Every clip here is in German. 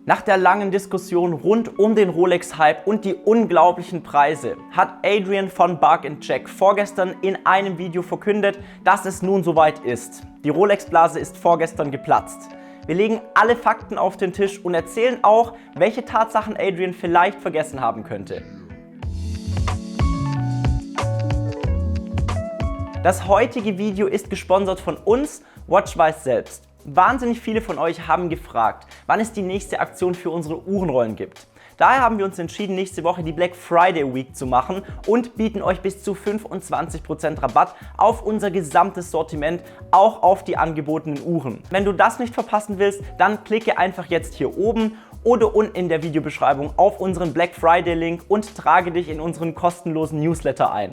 Nach der langen Diskussion rund um den Rolex-Hype und die unglaublichen Preise hat Adrian von Bark & Jack vorgestern in einem Video verkündet, dass es nun soweit ist. Die Rolex-Blase ist vorgestern geplatzt. Wir legen alle Fakten auf den Tisch und erzählen auch, welche Tatsachen Adrian vielleicht vergessen haben könnte. Das heutige Video ist gesponsert von uns, Watchwise selbst. Wahnsinnig viele von euch haben gefragt, wann es die nächste Aktion für unsere Uhrenrollen gibt. Daher haben wir uns entschieden, nächste Woche die Black Friday Week zu machen und bieten euch bis zu 25% Rabatt auf unser gesamtes Sortiment, auch auf die angebotenen Uhren. Wenn du das nicht verpassen willst, dann klicke einfach jetzt hier oben oder unten in der Videobeschreibung auf unseren Black Friday Link und trage dich in unseren kostenlosen Newsletter ein.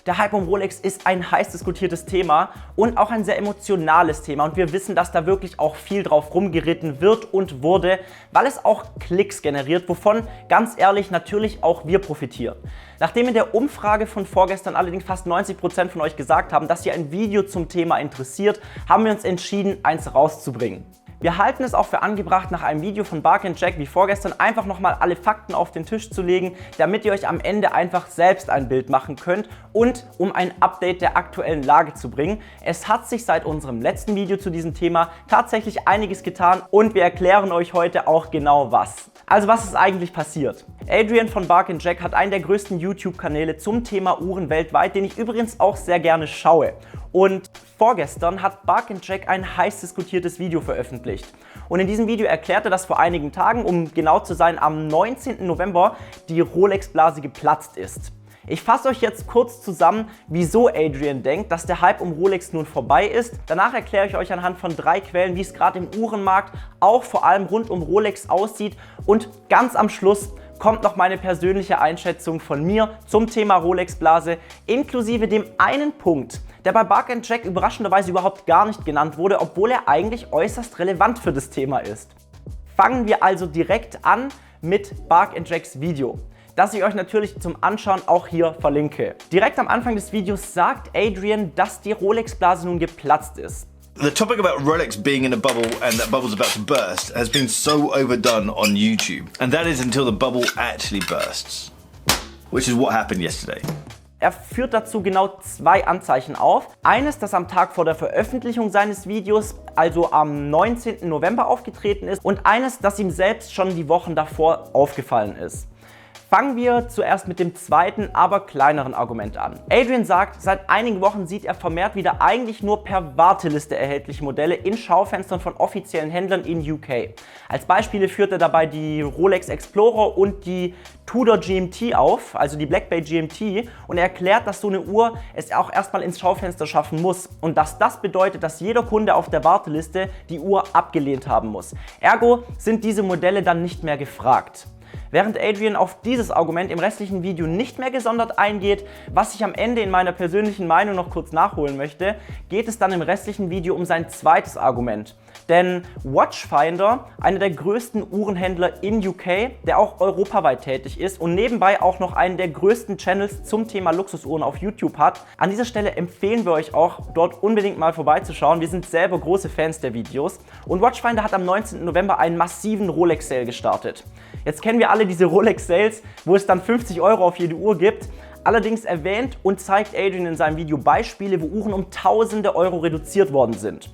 Der Hype um Rolex ist ein heiß diskutiertes Thema und auch ein sehr emotionales Thema und wir wissen, dass da wirklich auch viel drauf rumgeritten wird und wurde, weil es auch Klicks generiert, wovon ganz ehrlich natürlich auch wir profitieren. Nachdem in der Umfrage von vorgestern allerdings fast 90% von euch gesagt haben, dass ihr ein Video zum Thema interessiert, haben wir uns entschieden, eins rauszubringen. Wir halten es auch für angebracht, nach einem Video von Bark & Jack wie vorgestern einfach nochmal alle Fakten auf den Tisch zu legen, damit ihr euch am Ende einfach selbst ein Bild machen könnt und um ein Update der aktuellen Lage zu bringen. Es hat sich seit unserem letzten Video zu diesem Thema tatsächlich einiges getan und wir erklären euch heute auch genau was. Also was ist eigentlich passiert? Adrian von Bark & Jack hat einen der größten YouTube-Kanäle zum Thema Uhren weltweit, den ich übrigens auch sehr gerne schaue. Und vorgestern hat Bark & Jack ein heiß diskutiertes Video veröffentlicht. Und in diesem Video erklärte er, dass vor einigen Tagen, um genau zu sein, am 19. November die Rolex-Blase geplatzt ist. Ich fasse euch jetzt kurz zusammen, wieso Adrian denkt, dass der Hype um Rolex nun vorbei ist. Danach erkläre ich euch anhand von 3 Quellen, wie es gerade im Uhrenmarkt auch vor allem rund um Rolex aussieht. Und ganz am Schluss kommt noch meine persönliche Einschätzung von mir zum Thema Rolex-Blase, inklusive dem einen Punkt, der bei Bark & Jack überraschenderweise überhaupt gar nicht genannt wurde, obwohl er eigentlich äußerst relevant für das Thema ist. Fangen wir also direkt an mit Bark & Jacks Video, das ich euch natürlich zum Anschauen auch hier verlinke. Direkt am Anfang des Videos sagt Adrian, dass die Rolex-Blase nun geplatzt ist. The topic about Rolex being in a bubble and that bubble's about to burst has been so overdone on YouTube. And that is until the bubble actually bursts, which is what happened yesterday. Er führt dazu genau 2 Anzeichen auf. Eines, das am Tag vor der Veröffentlichung seines Videos, also am 19. November aufgetreten ist, und eines, das ihm selbst schon die Wochen davor aufgefallen ist. Fangen wir zuerst mit dem zweiten, aber kleineren Argument an. Adrian sagt, seit einigen Wochen sieht er vermehrt wieder eigentlich nur per Warteliste erhältliche Modelle in Schaufenstern von offiziellen Händlern in UK. Als Beispiele führt er dabei die Rolex Explorer und die Tudor GMT auf, also die Black Bay GMT, und er erklärt, dass so eine Uhr es auch erstmal ins Schaufenster schaffen muss und dass das bedeutet, dass jeder Kunde auf der Warteliste die Uhr abgelehnt haben muss. Ergo sind diese Modelle dann nicht mehr gefragt. Während Adrian auf dieses Argument im restlichen Video nicht mehr gesondert eingeht, was ich am Ende in meiner persönlichen Meinung noch kurz nachholen möchte, geht es dann im restlichen Video um sein zweites Argument. Denn Watchfinder, einer der größten Uhrenhändler in UK, der auch europaweit tätig ist und nebenbei auch noch einen der größten Channels zum Thema Luxusuhren auf YouTube hat, an dieser Stelle empfehlen wir euch auch, dort unbedingt mal vorbeizuschauen. Wir sind selber große Fans der Videos. Und Watchfinder hat am 19. November einen massiven Rolex-Sale gestartet. Jetzt kennen wir alle diese Rolex-Sales, wo es dann 50 € auf jede Uhr gibt. Allerdings erwähnt und zeigt Adrian in seinem Video Beispiele, wo Uhren um tausende Euro reduziert worden sind.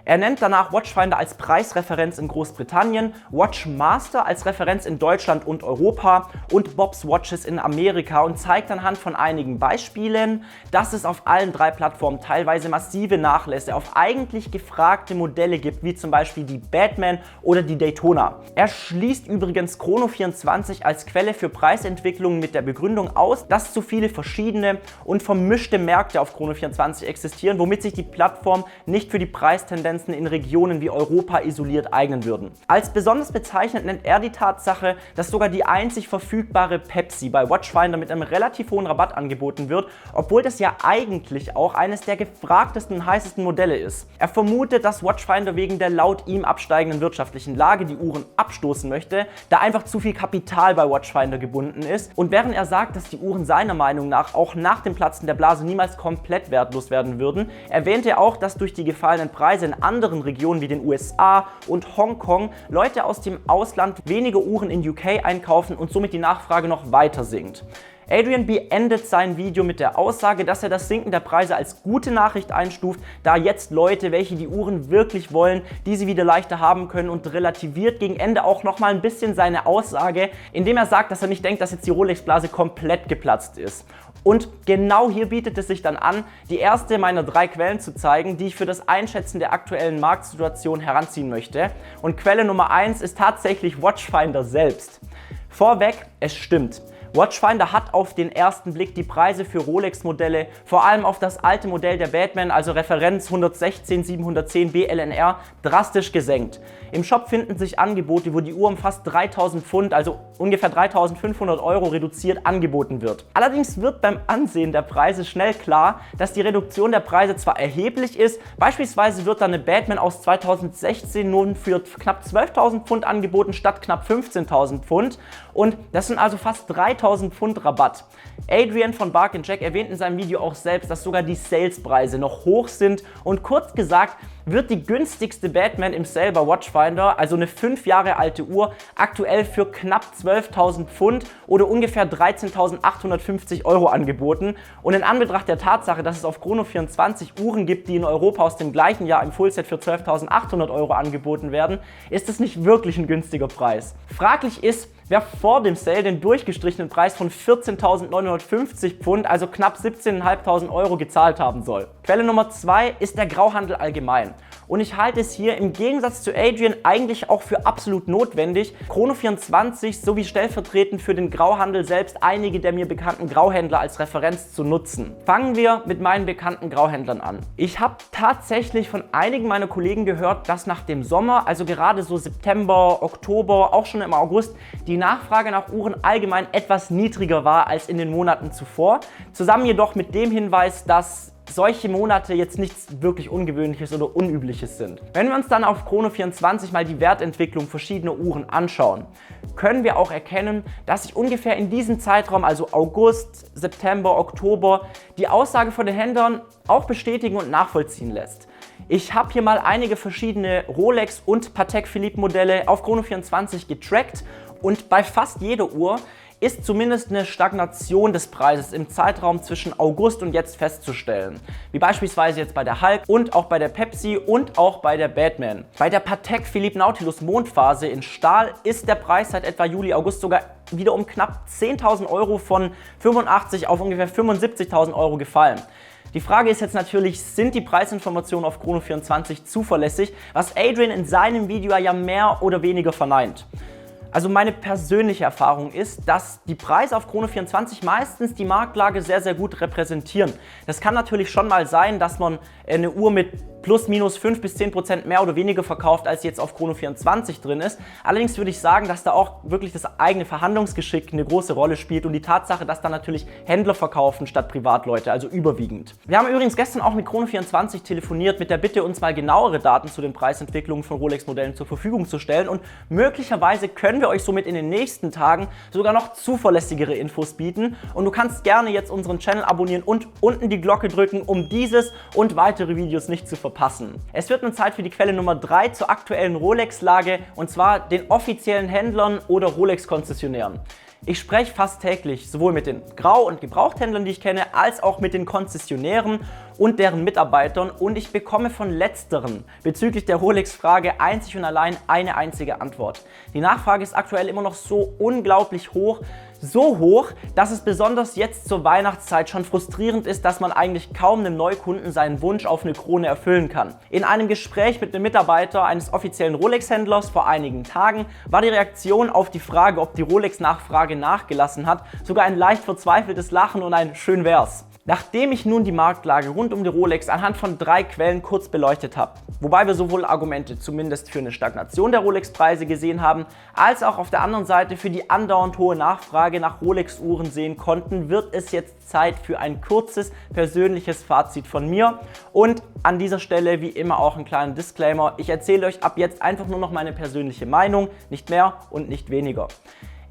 Er nennt danach Watchfinder als Preisreferenz in Großbritannien, Watchmaster als Referenz in Deutschland und Europa und Bob's Watches in Amerika und zeigt anhand von einigen Beispielen, dass es auf allen 3 Plattformen teilweise massive Nachlässe auf eigentlich gefragte Modelle gibt, wie zum Beispiel die Batman oder die Daytona. Er schließt übrigens Chrono24 als Quelle für Preisentwicklungen mit der Begründung aus, dass zu viele verschiedene und vermischte Märkte auf Chrono24 existieren, womit sich die Plattform nicht für die Preistendenz in Regionen wie Europa isoliert eignen würden. Als besonders bezeichnend nennt er die Tatsache, dass sogar die einzig verfügbare Pepsi bei Watchfinder mit einem relativ hohen Rabatt angeboten wird, obwohl das ja eigentlich auch eines der gefragtesten und heißesten Modelle ist. Er vermutet, dass Watchfinder wegen der laut ihm absteigenden wirtschaftlichen Lage die Uhren abstoßen möchte, da einfach zu viel Kapital bei Watchfinder gebunden ist. Und während er sagt, dass die Uhren seiner Meinung nach auch nach dem Platzen der Blase niemals komplett wertlos werden würden, erwähnt er auch, dass durch die gefallenen Preise ein anderen Regionen wie den USA und Hongkong Leute aus dem Ausland weniger Uhren in UK einkaufen und somit die Nachfrage noch weiter sinkt. Adrian beendet sein Video mit der Aussage, dass er das Sinken der Preise als gute Nachricht einstuft, da jetzt Leute, welche die Uhren wirklich wollen, diese wieder leichter haben können, und relativiert gegen Ende auch nochmal ein bisschen seine Aussage, indem er sagt, dass er nicht denkt, dass jetzt die Rolex-Blase komplett geplatzt ist. Und genau hier bietet es sich dann an, die erste meiner 3 Quellen zu zeigen, die ich für das Einschätzen der aktuellen Marktsituation heranziehen möchte. Und Quelle Nummer 1 ist tatsächlich Watchfinder selbst. Vorweg, es stimmt. Watchfinder hat auf den ersten Blick die Preise für Rolex-Modelle, vor allem auf das alte Modell der Batman, also Referenz 116-710 BLNR, drastisch gesenkt. Im Shop finden sich Angebote, wo die Uhr um fast 3000 Pfund, also ungefähr 3500 € reduziert angeboten wird. Allerdings wird beim Ansehen der Preise schnell klar, dass die Reduktion der Preise zwar erheblich ist, beispielsweise wird dann eine Batman aus 2016 nun für knapp 12.000 Pfund angeboten statt knapp 15.000 Pfund, und das sind also fast 3000 Pfund Rabatt. Adrian von Bark & Jack erwähnt in seinem Video auch selbst, dass sogar die Salespreise noch hoch sind, und kurz gesagt wird die günstigste Batman im Sale bei Watchfinder, also eine 5 Jahre alte Uhr, aktuell für knapp 12.000 Pfund oder ungefähr 13.850 € angeboten. Und in Anbetracht der Tatsache, dass es auf Chrono24 Uhren gibt, die in Europa aus dem gleichen Jahr im Fullset für 12.800 € angeboten werden, ist es nicht wirklich ein günstiger Preis. Fraglich ist, wer vor dem Sale den durchgestrichenen Preis von 14.950 Pfund, also knapp 17.500 € gezahlt haben soll. Quelle Nummer 2 ist der Grauhandel allgemein. Und ich halte es hier im Gegensatz zu Adrian eigentlich auch für absolut notwendig, Chrono24 sowie stellvertretend für den Grauhandel selbst einige der mir bekannten Grauhändler als Referenz zu nutzen. Fangen wir mit meinen bekannten Grauhändlern an. Ich habe tatsächlich von einigen meiner Kollegen gehört, dass nach dem Sommer, also gerade so September, Oktober, auch schon im August, die Nachfrage nach Uhren allgemein etwas niedriger war als in den Monaten zuvor. Zusammen jedoch mit dem Hinweis, dass solche Monate jetzt nichts wirklich Ungewöhnliches oder Unübliches sind. Wenn wir uns dann auf Chrono24 mal die Wertentwicklung verschiedener Uhren anschauen, können wir auch erkennen, dass sich ungefähr in diesem Zeitraum, also August, September, Oktober, die Aussage von den Händlern auch bestätigen und nachvollziehen lässt. Ich habe hier mal einige verschiedene Rolex und Patek Philippe Modelle auf Chrono24 getrackt, und bei fast jeder Uhr ist zumindest eine Stagnation des Preises im Zeitraum zwischen August und jetzt festzustellen. Wie beispielsweise jetzt bei der Hulk und auch bei der Pepsi und auch bei der Batman. Bei der Patek Philippe Nautilus Mondphase in Stahl ist der Preis seit etwa Juli, August sogar wieder um knapp 10.000 € von 85 auf ungefähr 75.000 € gefallen. Die Frage ist jetzt natürlich, sind die Preisinformationen auf Chrono24 zuverlässig, was Adrian in seinem Video ja mehr oder weniger verneint. Also meine persönliche Erfahrung ist, dass die Preise auf Chrono24 meistens die Marktlage sehr, sehr gut repräsentieren. Das kann natürlich schon mal sein, dass man eine Uhr mit plus minus 5 bis 10% mehr oder weniger verkauft, als jetzt auf Chrono24 drin ist. Allerdings würde ich sagen, dass da auch wirklich das eigene Verhandlungsgeschick eine große Rolle spielt und die Tatsache, dass da natürlich Händler verkaufen statt Privatleute, also überwiegend. Wir haben übrigens gestern auch mit Chrono24 telefoniert mit der Bitte, uns mal genauere Daten zu den Preisentwicklungen von Rolex-Modellen zur Verfügung zu stellen, und möglicherweise können wir euch somit in den nächsten Tagen sogar noch zuverlässigere Infos bieten, und du kannst gerne jetzt unseren Channel abonnieren und unten die Glocke drücken, um dieses und weitere Videos nicht zu verpassen. Es wird nun Zeit für die Quelle Nummer 3 zur aktuellen Rolex-Lage, und zwar den offiziellen Händlern oder Rolex-Konzessionären. Ich spreche fast täglich sowohl mit den Grau- und Gebrauchthändlern, die ich kenne, als auch mit den Konzessionären und deren Mitarbeitern, und ich bekomme von letzteren bezüglich der Rolex-Frage einzig und allein eine einzige Antwort. Die Nachfrage ist aktuell immer noch so unglaublich hoch, so hoch, dass es besonders jetzt zur Weihnachtszeit schon frustrierend ist, dass man eigentlich kaum einem Neukunden seinen Wunsch auf eine Krone erfüllen kann. In einem Gespräch mit einem Mitarbeiter eines offiziellen Rolex-Händlers vor einigen Tagen war die Reaktion auf die Frage, ob die Rolex-Nachfrage nachgelassen hat, sogar ein leicht verzweifeltes Lachen und ein „Schön wär's". Nachdem ich nun die Marktlage rund um die Rolex anhand von 3 Quellen kurz beleuchtet habe, wobei wir sowohl Argumente zumindest für eine Stagnation der Rolex-Preise gesehen haben, als auch auf der anderen Seite für die andauernd hohe Nachfrage nach Rolex-Uhren sehen konnten, wird es jetzt Zeit für ein kurzes persönliches Fazit von mir, und an dieser Stelle wie immer auch ein kleiner Disclaimer: Ich erzähle euch ab jetzt einfach nur noch meine persönliche Meinung, nicht mehr und nicht weniger.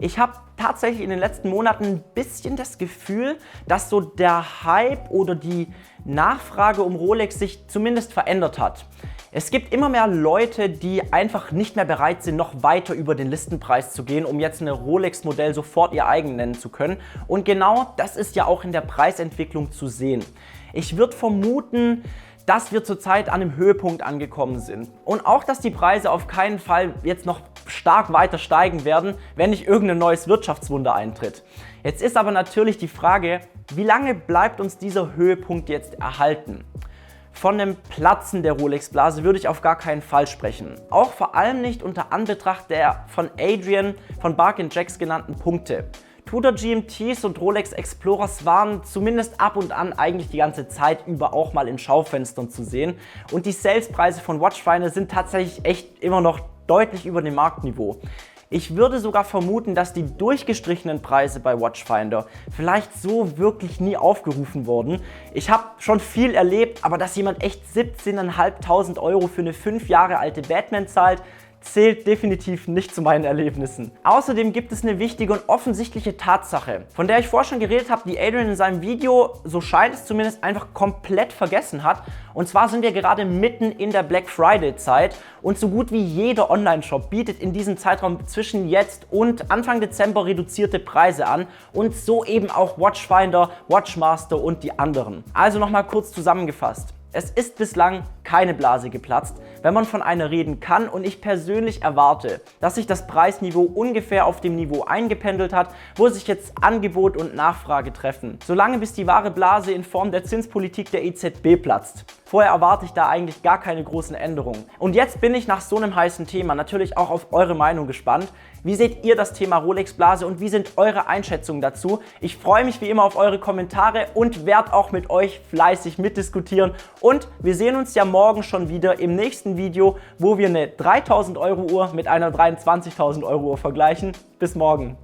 Ich habe tatsächlich in den letzten Monaten ein bisschen das Gefühl, dass so der Hype oder die Nachfrage um Rolex sich zumindest verändert hat. Es gibt immer mehr Leute, die einfach nicht mehr bereit sind, noch weiter über den Listenpreis zu gehen, um jetzt ein Rolex-Modell sofort ihr eigen nennen zu können. Und genau das ist ja auch in der Preisentwicklung zu sehen. Ich würde vermuten, dass wir zurzeit an einem Höhepunkt angekommen sind. Und auch, dass die Preise auf keinen Fall jetzt noch stark weiter steigen werden, wenn nicht irgendein neues Wirtschaftswunder eintritt. Jetzt ist aber natürlich die Frage, wie lange bleibt uns dieser Höhepunkt jetzt erhalten? Von einem Platzen der Rolex-Blase würde ich auf gar keinen Fall sprechen. Auch vor allem nicht unter Anbetracht der von Adrian von Bark & Jacks genannten Punkte. Tudor GMTs und Rolex Explorers waren zumindest ab und an eigentlich die ganze Zeit über auch mal in Schaufenstern zu sehen. Und die Salespreise von Watchfinder sind tatsächlich echt immer noch deutlich über dem Marktniveau. Ich würde sogar vermuten, dass die durchgestrichenen Preise bei Watchfinder vielleicht so wirklich nie aufgerufen wurden. Ich habe schon viel erlebt, aber dass jemand echt 17.500 € für eine 5 Jahre alte Batman zahlt, zählt definitiv nicht zu meinen Erlebnissen. Außerdem gibt es eine wichtige und offensichtliche Tatsache, von der ich vorher schon geredet habe, die Adrian in seinem Video, so scheint es zumindest, einfach komplett vergessen hat. Und zwar sind wir gerade mitten in der Black Friday Zeit und so gut wie jeder Online-Shop bietet in diesem Zeitraum zwischen jetzt und Anfang Dezember reduzierte Preise an und so eben auch Watchfinder, Watchmaster und die anderen. Also nochmal kurz zusammengefasst. Es ist bislang keine Blase geplatzt, wenn man von einer reden kann, und ich persönlich erwarte, dass sich das Preisniveau ungefähr auf dem Niveau eingependelt hat, wo sich jetzt Angebot und Nachfrage treffen, solange bis die wahre Blase in Form der Zinspolitik der EZB platzt. Vorher erwarte ich da eigentlich gar keine großen Änderungen. Und jetzt bin ich nach so einem heißen Thema natürlich auch auf eure Meinung gespannt. Wie seht ihr das Thema Rolex-Blase und wie sind eure Einschätzungen dazu? Ich freue mich wie immer auf eure Kommentare und werde auch mit euch fleißig mitdiskutieren. Und wir sehen uns ja morgen schon wieder im nächsten Video, wo wir eine 3.000 € Uhr mit einer 23.000 € Uhr vergleichen. Bis morgen.